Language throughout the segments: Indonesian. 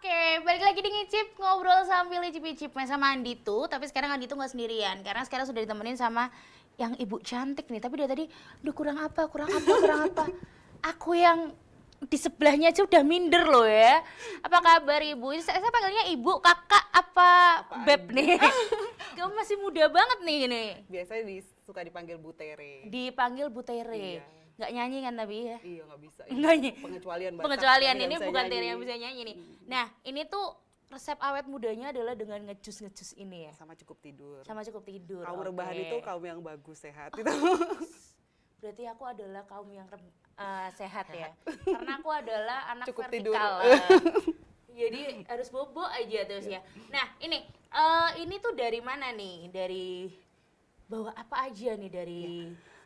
Oke, balik lagi di Ngicip, ngobrol sambil icip-icip sama Andi tuh. Tapi sekarang Andi tuh nggak sendirian, karena sekarang sudah ditemenin sama yang ibu cantik nih. Tapi dari tadi, duh kurang apa, kurang apa, kurang apa. Aku yang di sebelahnya aja udah minder loh ya. Apa kabar ibu? Saya panggilnya ibu, kakak, apa beb Apaan? nih? Kamu masih muda banget nih ini. Biasanya suka dipanggil Bu Tere. Dipanggil Bu Tere. Iya. Nggak nyanyi kan tapi ya? Iya, nggak bisa. Enggak nih. Pengecualian Batak. Pengecualian tapi nggak ini bisa bukan nyanyi. Tere yang bisa nyanyi nih. Nah, ini tuh resep awet mudanya adalah dengan ngejus-ngejus ini ya. Sama cukup tidur. Sama cukup tidur. Kaum oke. rebahan itu kaum yang bagus, sehat. Itu. Berarti aku adalah kaum yang sehat ya. Karena aku adalah anak Cukup vertikal. tidur. Jadi harus bobo aja terus ya. Nah, ini tuh dari mana nih? Dari bawa apa aja nih dari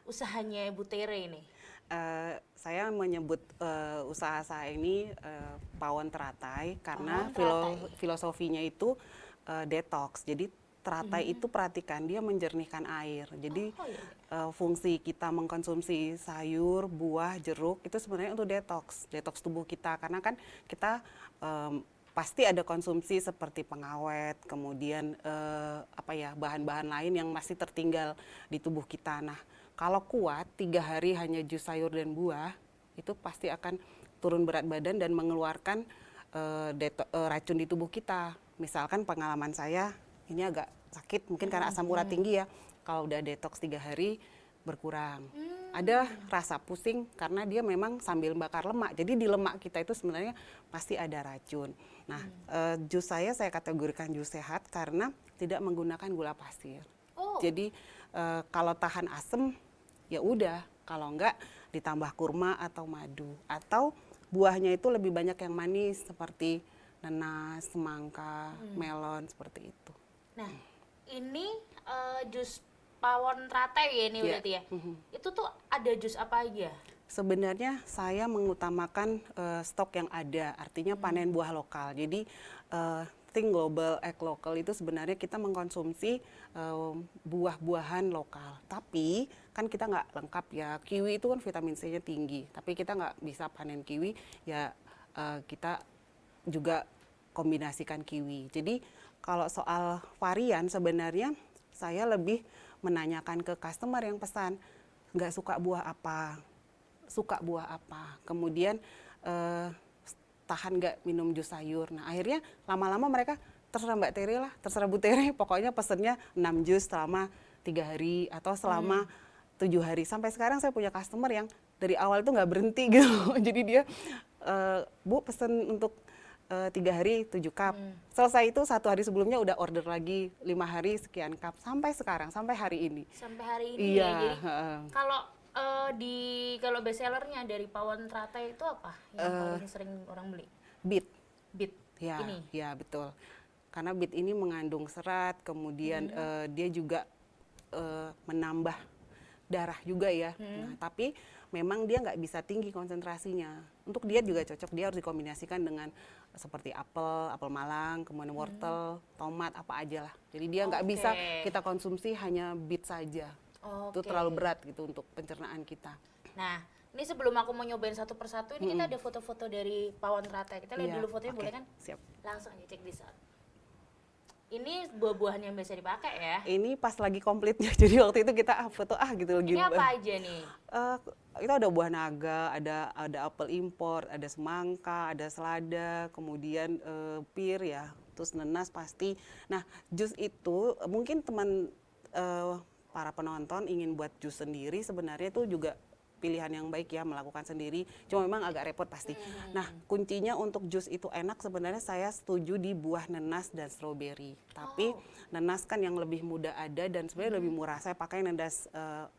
usahanya Bu Tere ini? Saya menyebut usaha saya ini pawon teratai karena Pawon teratai. filosofinya itu detox. Jadi teratai itu perhatikan dia menjernihkan air. Jadi Oh, iya. fungsi kita mengkonsumsi sayur, buah, jeruk itu sebenarnya untuk detox tubuh kita karena kan kita pasti ada konsumsi seperti pengawet, kemudian bahan-bahan lain yang masih tertinggal di tubuh kita. Nah, kalau kuat 3 hari hanya jus sayur dan buah, itu pasti akan turun berat badan dan mengeluarkan racun di tubuh kita. Misalkan pengalaman saya, ini agak sakit mungkin karena asam urat tinggi ya. Kalau udah detox 3 hari berkurang. Ada rasa pusing karena dia memang sambil bakar lemak. Jadi di lemak kita itu sebenarnya pasti ada racun. Nah, jus saya kategorikan jus sehat karena tidak menggunakan gula pasir. Oh. Jadi kalau tahan asam ya udah, kalau enggak ditambah kurma atau madu atau buahnya itu lebih banyak yang manis seperti nanas, semangka, melon seperti itu. Nah, ini jus pawon teratai ya ini Iya. berarti ya. Itu tuh ada jus apa aja? Sebenarnya saya mengutamakan stok yang ada, artinya panen buah lokal. Jadi think global, act local itu sebenarnya kita mengkonsumsi buah-buahan lokal. Tapi kan kita nggak lengkap ya, kiwi itu kan vitamin C-nya tinggi. Tapi kita nggak bisa panen kiwi, ya kita juga kombinasikan kiwi. Jadi kalau soal varian sebenarnya saya lebih menanyakan ke customer yang pesan, nggak suka buah apa, suka buah apa, kemudian tahan nggak minum jus sayur. Nah akhirnya lama-lama mereka terserah Mbak Tere lah, terserah Bu Tere, pokoknya pesennya 6 jus selama 3 hari atau selama 7 hari. Sampai sekarang saya punya customer yang dari awal itu nggak berhenti gitu. Jadi dia, Bu pesen untuk 3 hari 7 cup. Selesai itu 1 hari sebelumnya udah order lagi 5 hari sekian cup. Sampai sekarang, sampai hari ini. Sampai hari ini Iya, ya. Jadi kalau best sellernya dari pawon teratai itu apa yang paling sering orang beli? beet. Beet. Ya, Ini. ya betul. Karena beet ini mengandung serat, kemudian dia juga menambah darah juga ya. Nah, tapi memang dia nggak bisa tinggi konsentrasinya. Untuk diet juga cocok, dia harus dikombinasikan dengan seperti apel malang, kemudian wortel, tomat, apa aja lah. Jadi dia nggak bisa kita konsumsi hanya beet saja. Itu terlalu berat gitu untuk pencernaan kita. Nah, ini sebelum aku mau nyobain satu persatu, ini kita ada foto-foto dari pawon teratai. Kita lihat Iya, dulu fotonya, oke, boleh kan? siap. Langsung aja cek this out. Ini buah-buahan yang biasa dipakai ya. Ini pas lagi komplitnya, jadi waktu itu kita foto gitu lagi. Ini apa aja nih? Itu ada buah naga, ada apel impor, ada semangka, ada selada, kemudian pir ya, terus nanas pasti. Nah, jus itu mungkin teman para penonton ingin buat jus sendiri, sebenarnya itu juga pilihan yang baik ya, melakukan sendiri. Cuma memang agak repot pasti. Nah, kuncinya untuk jus itu enak sebenarnya saya setuju di buah nanas dan stroberi. Tapi nanas kan yang lebih mudah ada dan sebenarnya lebih murah. Saya pakai nanas,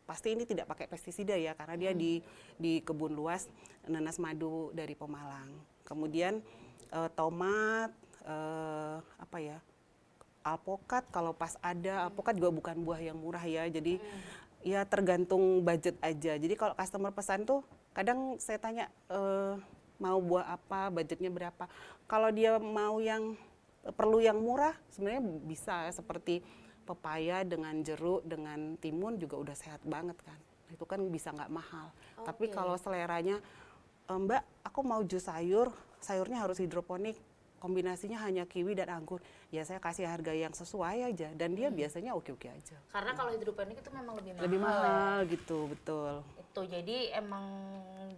pasti ini tidak pakai pestisida ya, karena dia di kebun luas, nanas madu dari Pemalang. Kemudian tomat, alpokat kalau pas ada. Alpokat juga bukan buah yang murah ya, jadi ya tergantung budget aja. Jadi kalau customer pesan tuh kadang saya tanya mau buah apa, budgetnya berapa. Kalau dia mau yang perlu yang murah sebenarnya bisa seperti pepaya dengan jeruk dengan timun juga udah sehat banget kan. Itu kan bisa nggak mahal. Tapi kalau seleranya Mbak, aku mau jus sayur, sayurnya harus hidroponik. kombinasinya hanya kiwi dan anggur, ya saya kasih harga yang sesuai aja dan dia biasanya oke-oke aja. Karena kalau hidroponik itu memang lebih mahal. Lebih mahal gitu, betul. Itu jadi emang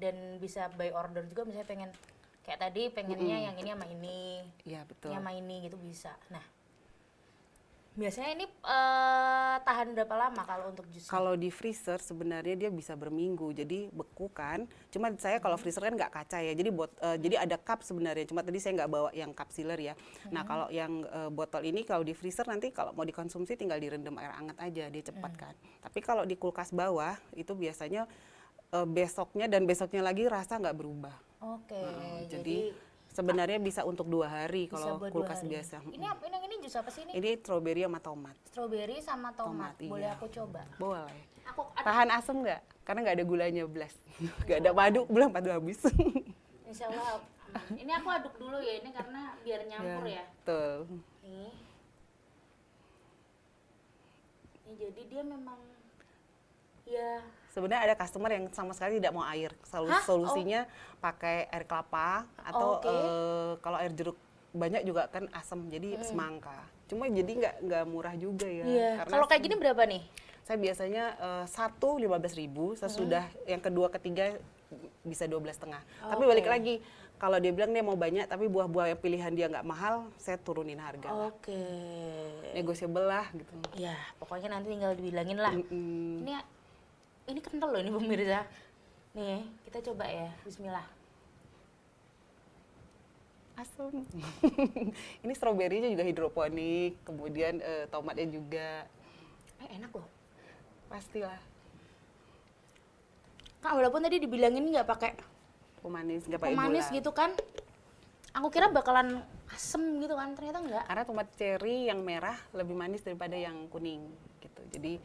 dan bisa by order juga, misalnya pengen kayak tadi pengennya yang ini sama ini, Iya, betul. ini sama ini gitu bisa. Nah, biasanya ini tahan berapa lama kalau untuk jus? Kalau di freezer sebenarnya dia bisa berminggu, jadi beku kan. Cuma saya kalau freezer kan nggak kaca ya, jadi jadi ada cup sebenarnya. Cuma tadi saya nggak bawa yang cup sealer ya. Nah kalau yang botol ini kalau di freezer nanti kalau mau dikonsumsi tinggal direndam air hangat aja, dia cepat kan. Tapi kalau di kulkas bawah itu biasanya besoknya dan besoknya lagi rasa nggak berubah. Oke, Jadi sebenarnya bisa untuk 2 hari bisa kalau buat 2 kulkas hari. biasa. Ini apa? Ini jus apa sih ini? Ini strawberry sama tomat. Strawberry sama tomat. Tomat, Boleh iya. aku coba? Boleh. Aku Tahan asam nggak? Karena nggak ada gulanya, belas. Nggak ada madu, belum madu habis. Insya Allah aman. Ini aku aduk dulu ya, ini karena biar nyampur ya. Betul. Nih. Ini jadi dia memang ya Sebenarnya ada customer yang sama sekali tidak mau air. Hah? Solusinya pakai air kelapa atau Oke. kalau air jeruk banyak juga kan asam, jadi semangka. Cuma jadi nggak murah juga ya. iya. Karena Kalau kayak gini berapa nih? saya biasanya satu 15.000, sesudah yang kedua ketiga bisa 12,5. Tapi Oke. balik lagi, kalau dia bilang dia mau banyak tapi buah-buah yang pilihan dia nggak mahal, saya turunin harga. Oke. Negotiable lah gitu. Ya, pokoknya nanti tinggal dibilangin lah. Mm-mm. Ini kental loh ini pemirsa. Nih, kita coba ya. Bismillah. Asam. Ini stroberinya juga hidroponik, kemudian tomatnya juga. Enak loh. Pastilah. Kak, walaupun tadi dibilangin nggak pakai Pemanis, nggak pakai pemanis gula. gitu kan. Aku kira bakalan asem gitu kan, ternyata enggak. Karena tomat cherry yang merah lebih manis daripada yang kuning gitu. Jadi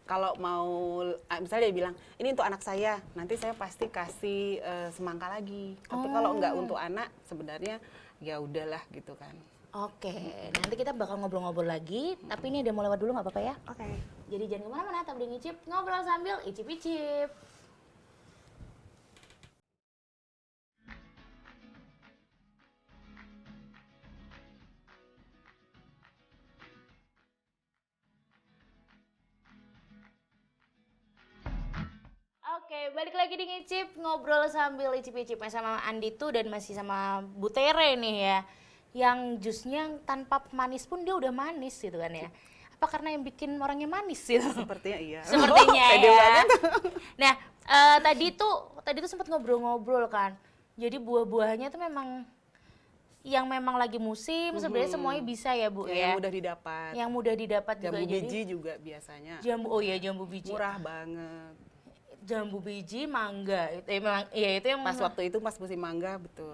kalau mau misalnya dia bilang ini untuk anak saya, nanti saya pasti kasih semangka lagi. Tapi kalau nggak untuk anak, sebenarnya ya udahlah gitu kan. Oke, nanti kita bakal ngobrol-ngobrol lagi, tapi ini ada mau lewat dulu nggak apa-apa ya? Oke. Jadi jangan kemana-mana, tapi ngicip, ngobrol sambil icip-icip. Oke, balik lagi di ngicip, ngobrol sambil icip-icip sama Andi tuh dan masih sama Bu Tere nih ya. Yang jusnya tanpa manis pun dia udah manis gitu kan ya. Apa karena yang bikin orangnya manis gitu? Sepertinya iya. Sepertinya Pede ya. banget. Nah, tadi tuh sempat ngobrol-ngobrol kan. Jadi buah-buahnya tuh memang yang memang lagi musim, sebenarnya semuanya bisa ya Bu Ya, ya. yang mudah didapat. Yang mudah didapat juga. Jambu Jadi biji juga biasanya. oh iya jambu biji. Murah banget. Jambu biji, mangga. Memang iya itu yang Pas waktu itu pas musim mangga, betul.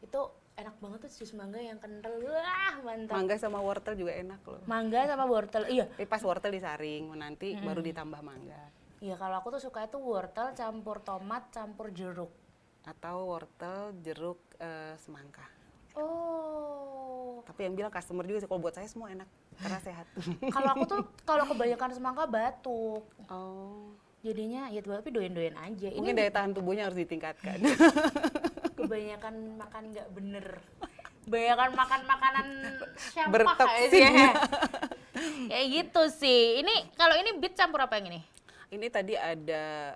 Itu enak banget tuh jus mangga yang kental. Wah, mantap. Mangga sama wortel juga enak loh. Mangga sama wortel. Iya. Tapi pas wortel disaring, nanti baru ditambah mangga. Iya, kalau aku tuh suka itu wortel campur tomat campur jeruk. Atau wortel, jeruk, semangka. Oh. Tapi yang bilang customer juga sih, kalau buat saya semua enak karena sehat. Kalau aku tuh kalau kebanyakan semangka batuk. Oh, Jadinya ya tapi doyan-doyan aja. mungkin daya tahan tubuhnya harus ditingkatkan. Kebanyakan makan nggak bener. Kebanyakan makan makanan sampah Bertoksin. ya. Kayak gitu sih. Ini kalau ini beet campur apa yang ini? Ini tadi ada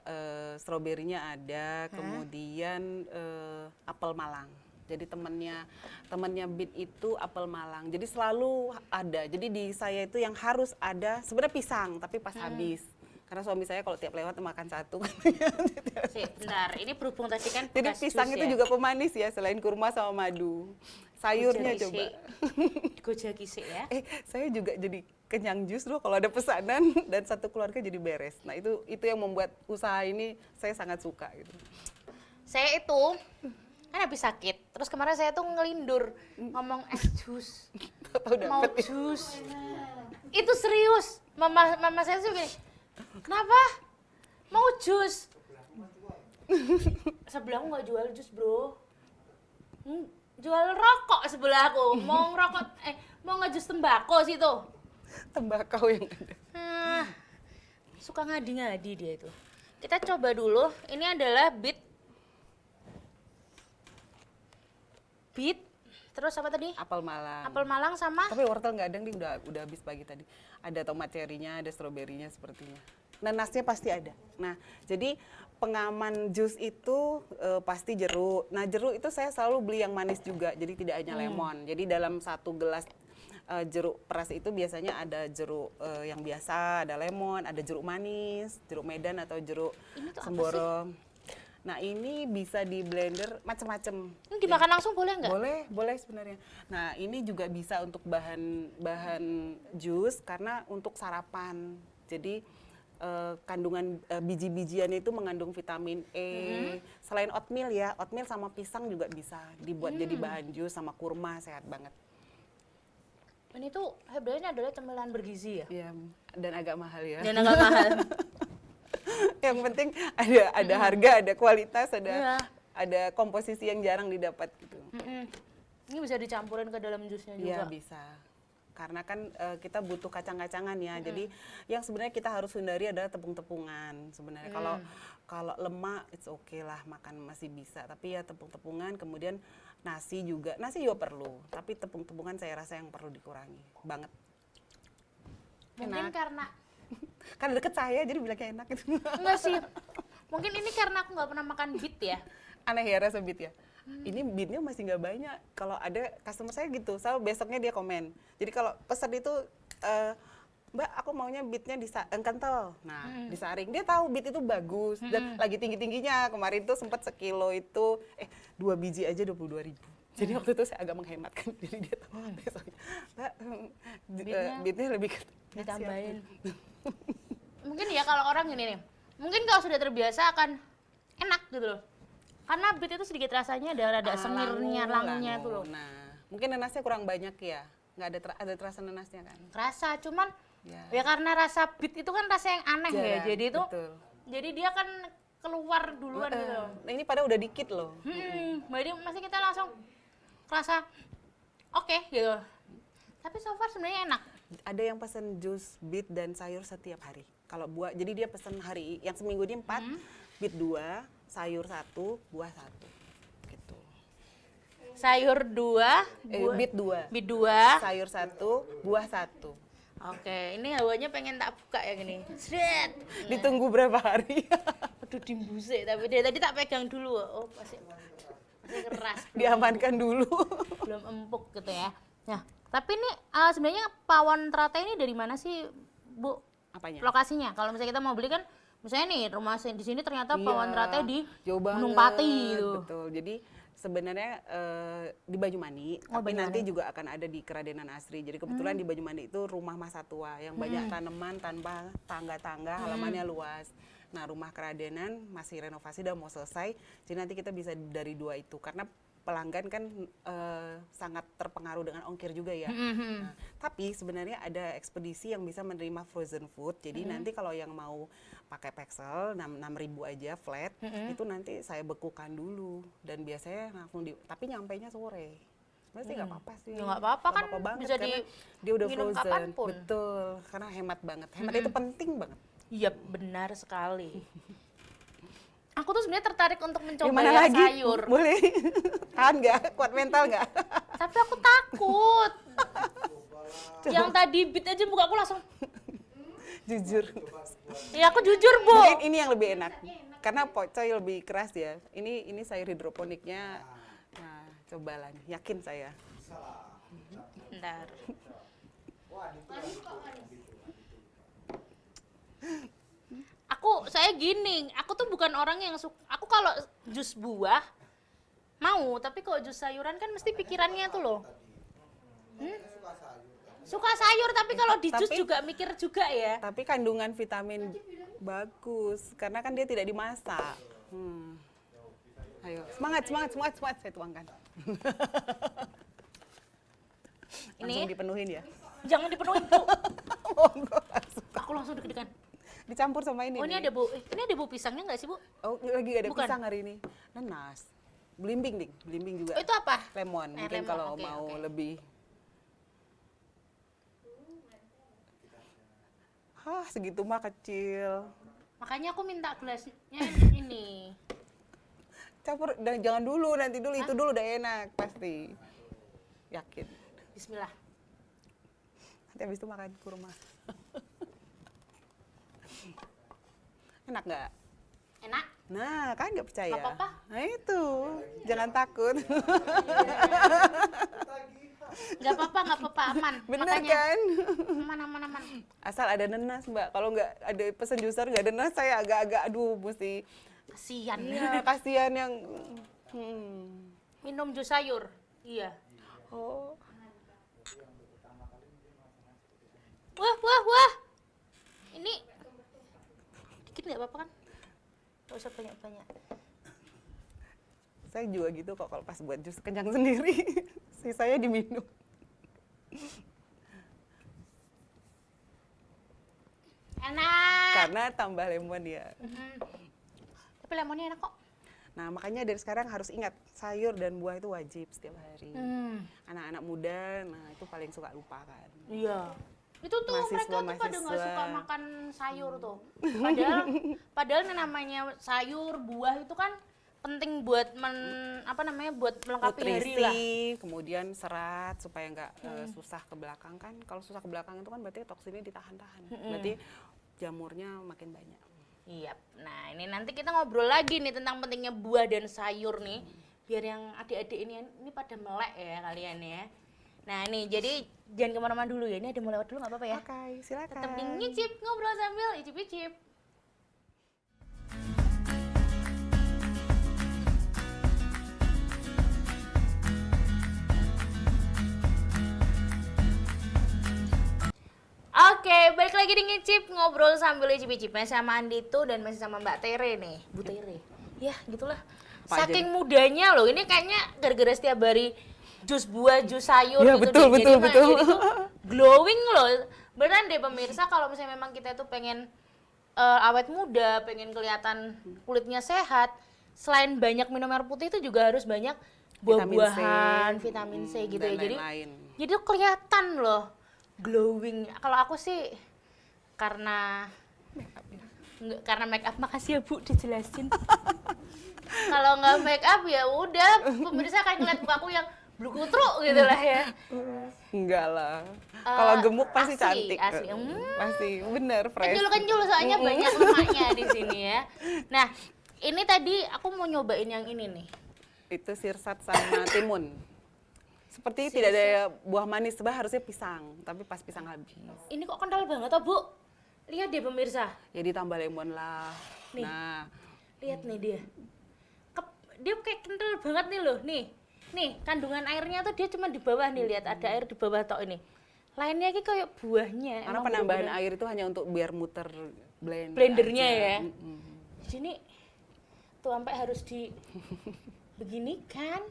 stroberinya ada, kemudian apel Malang. Jadi temannya beet itu apel Malang. Jadi selalu ada. Jadi di saya itu yang harus ada sebenarnya pisang, tapi pas habis. Karena suami saya kalau tiap lewat makan satu. Sih, bentar. Ini berhubung tadi kan Jadi bekas pisang jus itu ya. juga pemanis ya, selain kurma sama madu. Sayurnya Gojaki coba. Gojaki sih ya. Saya juga jadi kenyang jus loh kalau ada pesanan dan satu keluarga jadi beres. Nah itu yang membuat usaha ini saya sangat suka gitu. Saya itu kan habis sakit. Terus kemarin saya tuh ngelindur ngomong jus. Tahu Mau dapet. jus. Itu serius. Mama saya tuh gini. Kenapa? Mau jus. Sebelahku nggak jual jus, Bro. Jual rokok sebelahku. Mau ngerokok mau ngejus tembakau situ. Tembakau yang ada. Suka ngadi-ngadi dia itu. Kita coba dulu. Ini adalah beet Terus apa tadi? Apel Malang. Apel Malang sama Tapi wortel nggak ada nih, udah habis pagi tadi. Ada tomat cherry-nya, ada stroberinya sepertinya. Nanasnya pasti ada. Nah, jadi pengaman jus itu pasti jeruk. Nah, jeruk itu saya selalu beli yang manis juga, jadi tidak hanya lemon. Jadi dalam satu gelas jeruk peras itu biasanya ada jeruk yang biasa, ada lemon, ada jeruk manis, jeruk Medan atau jeruk Ini tuh apa Semboro. Nah, ini bisa di blender macam-macam. ini dimakan langsung boleh nggak? Boleh sebenarnya. Nah, ini juga bisa untuk bahan jus karena untuk sarapan. Jadi kandungan biji-bijian itu mengandung vitamin E. Selain oatmeal ya, oatmeal sama pisang juga bisa dibuat jadi bahan jus, sama kurma, sehat banget. Ini tuh hebatnya adalah cemilan bergizi ya. Iya, dan agak mahal ya. Dan agak mahal. Yang penting ada harga, ada kualitas, Iya. ada komposisi yang jarang didapat gitu. Ini bisa dicampurin ke dalam jusnya juga. Iya, bisa. Karena kan kita butuh kacang-kacangan ya. Jadi yang sebenarnya kita harus hindari adalah tepung-tepungan sebenarnya. Kalau lemak it's okay lah, makan masih bisa. Tapi ya tepung-tepungan, kemudian nasi juga perlu. Tapi tepung-tepungan saya rasa yang perlu dikurangi banget. Mungkin Enak. karena Karena deket saya jadi bilangnya enak gitu. enggak sih. Mungkin ini karena aku nggak pernah makan beet ya. Aneh ya rasa beet ya. Ini beatnya masih nggak banyak. Kalau ada customer saya gitu, besoknya dia komen. Jadi kalau pesan itu, Mbak aku maunya beatnya kental. Nah, disaring. Dia tahu beat itu bagus dan lagi tinggi-tingginya. Kemarin tuh sempat sekilo itu, 2 biji aja 22.000. Jadi waktu itu saya agak menghemat kan. Jadi dia tahu besoknya, Mbak beatnya lebih Ditambahin. Mungkin ya kalau orang gini nih. Mungkin kalau sudah terbiasa akan enak gitu loh. Karena beet itu sedikit rasanya ada sengirnya, langunya tuh loh. Nah, mungkin nanasnya kurang banyak ya. Nggak ada terasa nanasnya kan. Rasa cuman Ya. ya karena rasa beet itu kan rasa yang aneh ya. Jarang, Jadi itu betul. jadi dia kan keluar duluan gitu loh. Nah, ini padahal udah dikit loh. Jadi masih kita langsung rasa oke gitu. Tapi so far sebenarnya enak. Ada yang pesan jus beet dan sayur setiap hari. Kalau buah, jadi dia pesan hari yang seminggu ini 4, beet 2, sayur 1, buah 1. Gitu. Sayur 2, Beet 2, beet 2. sayur 1, buah 1. Oke, ini hawanya pengen tak buka ya gini. Sret. Ditunggu berapa hari? Aduh dimbusik, tapi dia tadi tak pegang dulu. Oh, masih keras. Diamankan dulu. Belum empuk gitu ya. Nah, tapi ini sebenarnya pawon teratai ini dari mana sih, Bu? Apanya? Lokasinya. Kalau misalnya kita mau beli kan, misalnya nih rumah di sini ternyata Iya, pawon teratai di jauh Gunung banget, Pati gitu. Betul. Jadi sebenarnya di Banyumani, Oh, tapi Banyumani. nanti juga akan ada di Keradenan Asri. Jadi kebetulan di Banyumani itu rumah masa tua yang banyak tanaman tanpa tangga-tangga, halamannya luas. Nah, rumah Keradenan masih renovasi dan mau selesai. Jadi nanti kita bisa dari 2 itu karena pelanggan kan sangat terpengaruh dengan ongkir juga ya. Nah, tapi sebenarnya ada ekspedisi yang bisa menerima frozen food. Jadi nanti kalau yang mau pakai Pexel 6.000 aja flat, itu nanti saya bekukan dulu dan biasanya langsung tapi nyampainya sore. Sebenarnya sih nggak apa-apa sih. Ya nggak apa-apa kan, banget bisa karena di- dia udah minum frozen. kapanpun. Betul, karena hemat banget. Hemat itu penting banget. Iya, benar sekali. Aku tuh sebenarnya tertarik untuk mencoba Gimana yang lagi? sayur. Boleh. Tahan nggak? Kuat mental nggak? Tapi aku takut. Yang tadi beat aja buka aku langsung. Jujur. Ya aku jujur, Bu. Mungkin ini yang lebih enak. Karena pocoy lebih keras ya. Ini sayur hidroponiknya. Nah, cobalah nih. Yakin saya. Bentar. Saya gini, aku tuh bukan orang yang suka, aku kalau jus buah mau, tapi kalau jus sayuran kan mesti pikirannya tuh loh. Suka sayur, tapi kalau di jus Tapi- juga mikir juga ya. Tapi kandungan vitamin bagus karena kan dia tidak dimasak. Ayo, semangat, semangat, semangat, semangat, saya tuangkan. Langsung Ini dipenuhin ya. jangan dipenuhin, Bu. Monggo, langsung. Aku langsung deg-degan. Dicampur sama ini. Oh, ini nih. ada bu pisangnya nggak sih, Bu? Oh, lagi ada Bukan. pisang hari ini. Nenas. Belimbing, Ding. Belimbing juga. Oh, itu apa? Lemon. Mungkin lemon, kalau oke, mau oke. lebih. Hah, segitu mah kecil. Makanya aku minta gelasnya ini. Campur, dan jangan dulu, nanti dulu, itu dulu udah enak pasti. yakin. Bismillah. Nanti habis itu makan kurma. Enak nggak? Enak? Nah, kan nggak percaya. Nggak apa-apa. Nah itu, jangan takut. Nggak apa-apa, aman. Bener Makanya, kan? aman. Asal ada nenas, Mbak. Kalau nggak ada pesen juicer nggak ada nenas, saya agak-agak aduh mesti. Kasian. Iya, kasihan yang. Minum jus sayur. Iya. Oh, Wah. Ini dikit nggak apa-apa kan? Nggak usah banyak-banyak. saya juga gitu kok kalau pas buat jus kenyang sendiri. Sisanya diminum. Enak. Karena tambah lemon ya. Tapi lemonnya enak kok. Nah, makanya dari sekarang harus ingat, sayur dan buah itu wajib setiap hari. Anak-anak muda, nah itu paling suka lupa kan. Iya. Itu tuh mereka tuh pada nggak Mahasiswa. suka makan sayur tuh. Padahal yang namanya sayur, buah itu kan penting buat buat melengkapi hari lah. Nutrisi, kemudian serat supaya nggak susah ke belakang kan. Kalau susah ke belakang itu kan berarti toksinnya ditahan-tahan. Berarti jamurnya makin banyak. Iya. Nah, ini nanti kita ngobrol lagi nih tentang pentingnya buah dan sayur nih. Biar yang adik-adik ini pada melek ya kalian ya. Nah, nih jadi jangan kemana-mana dulu ya. Ini ada mau lewat dulu nggak apa-apa ya? Oke, silakan. Tetap di ngicip, ngobrol sambil icip-icip. Oke, balik lagi di ngicip, ngobrol sambil icip-icipnya sama Andito dan masih sama Mbak Tere nih. Bu Tere. Ya, gitulah. Pak Saking mudanya loh, ini kayaknya gara-gara setiap hari jus buah, jus sayur Ya, gitu betul, deh. betul, betul. Jadi tuh glowing loh. Beneran deh pemirsa, kalau misalnya memang kita tuh pengen awet muda, pengen kelihatan kulitnya sehat, selain banyak minum air putih itu juga harus banyak buah-buahan, vitamin C gitu dan ya. Jadi lain-lain. jadi tuh kelihatan loh glowing. Kalau aku sih karena karena make up, makasih ya Bu dijelasin. Kalau nggak make up ya udah pemirsa akan ngeliat mukaku yang bluk-kutruk gitu lah ya. Enggak lah. Kalau gemuk pasti asli, cantik. asli. Pasti bener fresh. Kencul-kencul soalnya banyak lemaknya di sini ya. Nah, ini tadi aku mau nyobain yang ini nih. Itu sirsat sama timun. Seperti tidak ada buah manis, sebenarnya harusnya pisang, tapi pas pisang habis. Ini kok kental banget toh, Bu? Lihat deh pemirsa. Ya ditambah lemon lah. Nih. Nah, Lihat nih dia. Dia kayak kental banget nih loh, nih. Nih, kandungan airnya tuh dia cuma di bawah nih, lihat ada air di bawah tok ini. Lainnya kayak kayak buahnya. karena Emang penambahan bener-bener air itu hanya untuk biar muter blendernya aja. ya. Di sini tuh sampai harus beginikan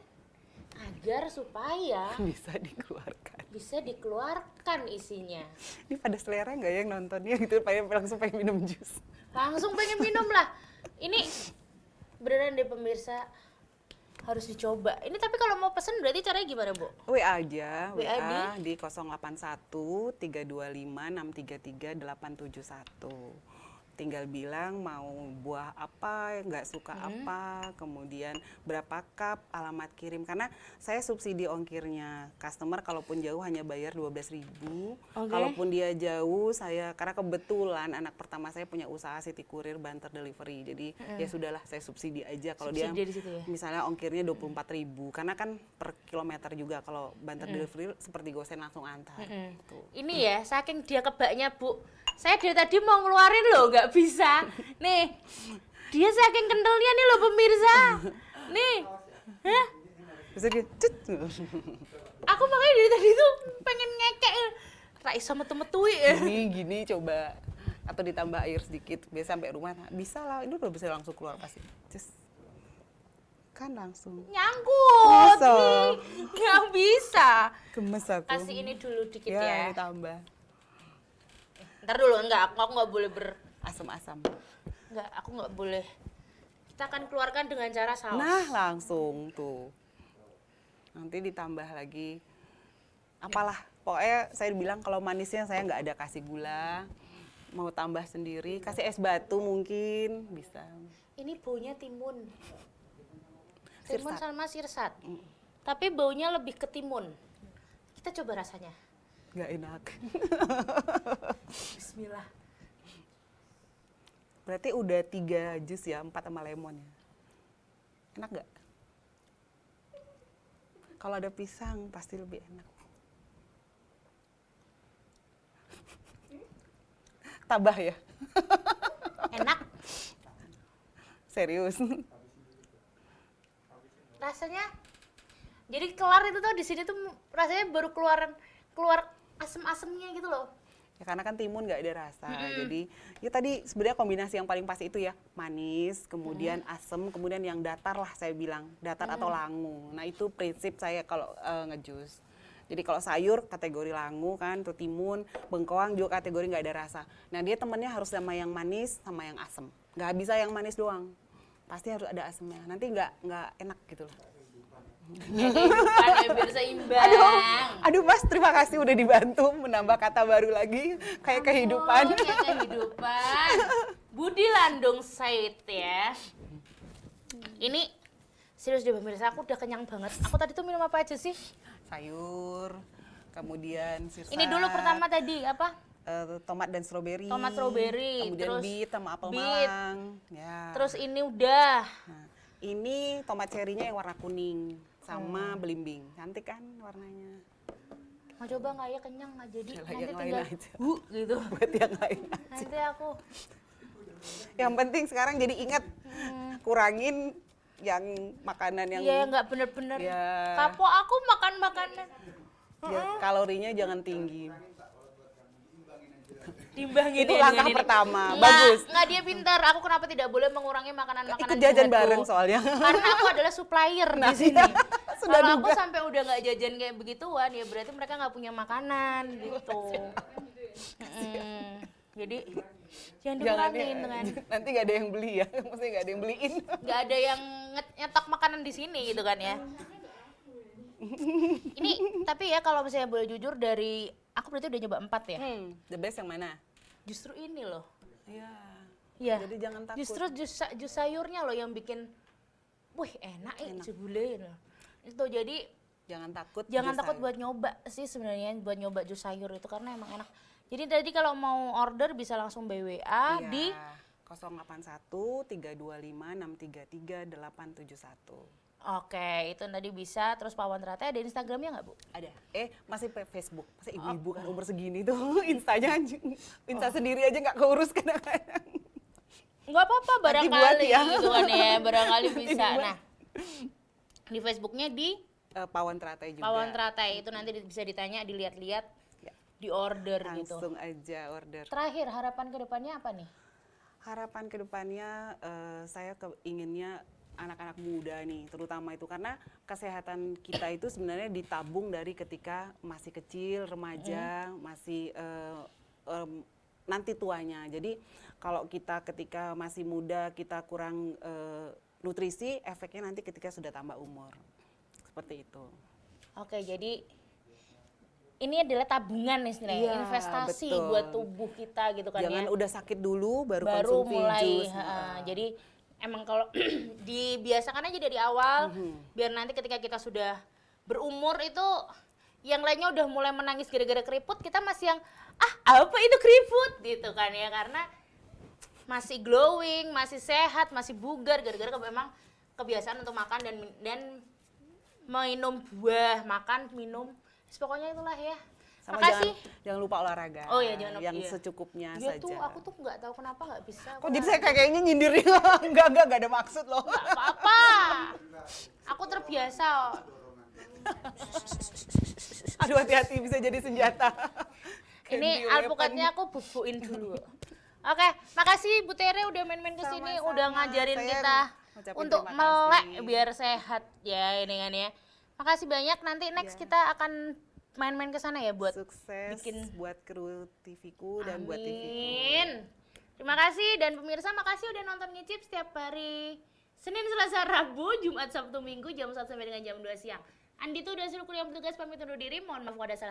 agar supaya Bisa dikeluarkan. bisa dikeluarkan isinya. Ini pada selera nggak ya yang nontonnya gitu, langsung pengen minum jus. Langsung pengen minum lah. Ini beneran deh pemirsa, harus dicoba. Ini tapi kalau mau pesen berarti caranya gimana, Bu? WA aja, WA WA di 081 325 633 871. Tinggal bilang mau buah apa, nggak suka apa, kemudian berapa cup, alamat kirim. Karena saya subsidi ongkirnya. Customer kalaupun jauh hanya bayar 12.000. Kalaupun dia jauh, karena kebetulan anak pertama saya punya usaha City Courier Banter Delivery. Jadi ya sudahlah, saya subsidi aja. Kalau dia Subsidi di situ ya? misalnya ongkirnya 24.000, karena kan per kilometer juga. Kalau Banter Delivery seperti gosen langsung antar. Tuh. Ini ya, saking dia kebaknya, Bu. Saya dari tadi mau ngeluarin loh, nggak bisa. Nih, dia saking kentalnya nih loh pemirsa. Nih, hah? Bisa dia, cut. Aku makanya dari tadi tuh pengen ngekek. Raiso metu-metui ya. Gini coba. Atau ditambah air sedikit, biasa sampai rumah. Nah, bisa lah, ini udah bisa langsung keluar pasti. Just. Kan langsung. Nyangkut Masa? nih, nggak bisa. Gemes aku. Kasih ini dulu dikit Ya, ya. ditambah. Ntar dulu, aku nggak boleh Asam-asam. aku nggak boleh. Kita akan keluarkan dengan cara saus. Nah, langsung tuh. Nanti ditambah lagi. Apalah, pokoknya saya bilang kalau manisnya saya nggak ada kasih gula. Mau tambah sendiri, kasih es batu mungkin, bisa. Ini baunya timun. Timun Sirsat. sama sirsat. Tapi baunya lebih ke timun. Kita coba rasanya. Nggak enak. Bismillah. Berarti udah 3 jus ya, 4 sama lemon ya. Enak nggak? Kalau ada pisang pasti lebih enak. Tabah ya? Enak. Serius? Rasanya jadi kelar itu tuh di sini tuh rasanya baru keluar asem-asemnya gitu loh. Ya karena kan timun nggak ada rasa, jadi ya tadi sebenarnya kombinasi yang paling pas itu ya manis, kemudian asem, kemudian yang datar lah saya bilang, datar atau langu. Nah itu prinsip saya kalau ngejus. Jadi kalau sayur kategori langu kan, tuh timun, bengkoang juga kategori nggak ada rasa. Nah dia temennya harus sama yang manis sama yang asem, nggak bisa yang manis doang, pasti harus ada asemnya. Nanti nggak enak gitu loh. Kayak kehidupan ya, biar seimbang. Aduh Mas, terima kasih udah dibantu menambah kata baru lagi kayak kehidupan. Kayak kehidupan. Budi Landung Said ya. Ini serius deh pemirsa, aku udah kenyang banget. Aku tadi tuh minum apa aja sih? Sayur, kemudian sirsak. Ini dulu pertama tadi apa? Tomat dan stroberi. Tomat stroberi, Kemudian terus beet sama apel beet. Malang. Ya. Terus ini udah. Nah, ini tomat cerinya yang warna kuning sama belimbing. Cantik kan warnanya. Mau coba nggak ya, kenyang nggak jadi. Yalah, Nanti yang lain tinggal aja. gitu. Buat yang lain. Nanti aku Yang penting sekarang jadi ingat kurangin yang makanan yang iya nggak bener-bener. Ya. Kapok aku makan makanan. ya, kalorinya jangan tinggi. Timbangin Itu ya, langkah dengan ini. pertama, Nggak, bagus. Nggak, dia pintar. Aku kenapa tidak boleh mengurangi makanan-makanan Ikut jajan sehatku? bareng soalnya. Karena aku adalah supplier Nah, di sini. sudah Kalau aku duga. sampai udah nggak jajan kayak begituan, ya berarti mereka nggak punya makanan gitu. Jadi jangan dikurangin dengan Nanti nggak ada yang beli ya, maksudnya nggak ada yang beliin. nggak ada yang nyetok makanan di sini gitu kan ya. Ini tapi ya kalau misalnya boleh jujur, dari aku berarti udah nyoba 4 ya. The best yang mana? Justru ini loh. Iya. Iya. Jadi jangan takut. Justru jus sayurnya loh yang bikin, wih enak jebule loh. Itu jadi Jangan takut. jangan jus takut sayur. buat nyoba sih sebenarnya, buat nyoba jus sayur itu karena emang enak. Jadi tadi kalau mau order bisa langsung BWA Iya. di 081 325 633 871. Oke, itu tadi bisa. Terus Pak Wandrate ada Instagramnya nggak, Bu? Ada. Masih Facebook. Masa ibu-ibu kan umur segini tuh instanya Insta sendiri aja nggak keurus kadang-kadang. Nggak apa-apa, buat barangkali ya. gitu kan ya, barangkali Nanti bisa. dibuat. Nah, di Facebooknya di Pawan Teratai juga. Pak Wandrate, itu nanti bisa ditanya, dilihat-lihat, Ya. di order gitu. Langsung aja order. Terakhir, harapan ke depannya apa nih? Harapan kedepannya saya inginnya anak-anak muda nih, terutama itu karena kesehatan kita itu sebenarnya ditabung dari ketika masih kecil, remaja, masih nanti tuanya. Jadi kalau kita ketika masih muda kita kurang nutrisi, efeknya nanti ketika sudah tambah umur. Seperti itu. Oke, jadi ini adalah tabungan istilahnya, Iya, investasi betul. buat tubuh kita gitu kan Jangan ya. udah sakit dulu baru konsumsi mulai jus. jadi emang kalau dibiasakan aja dari awal biar nanti ketika kita sudah berumur itu yang lainnya udah mulai menangis gara-gara keriput, kita masih yang apa itu keriput gitu kan ya, karena masih glowing, masih sehat, masih bugar gara-gara memang kebiasaan untuk makan dan minum buah, makan, minum, pokoknya itulah ya. Sama Makasih. jangan lupa olahraga. Oh iya, jangan lupa, yang iya. secukupnya Dia saja. tuh aku tuh nggak tahu kenapa nggak bisa. Kok jadi saya kayaknya nyindirin? Enggak ada maksud loh. Nggak apa-apa. Aku terbiasa. Aduh hati-hati bisa jadi senjata. Ini Candy alpukatnya aku bubuin dulu. Oke, makasih Bu Tere udah main-main ke sini, Sama-sama. udah ngajarin Saya kita ngucapin untuk terima melek kasih. biar sehat ya ini kan ya. Makasih banyak, nanti next Ya. kita akan main-main ke sana ya buat Sukses bikin- buat kru TV-ku dan buat TV-ku. Amin. Terima kasih dan pemirsa makasih udah nonton Ngicip setiap hari Senin, Selasa, Rabu, Jumat, Sabtu, Minggu jam 1 sampai dengan jam 2 siang. Andi tuh udah suruh kuliah bertugas pamit undur diri. Mohon maaf kalau ada salah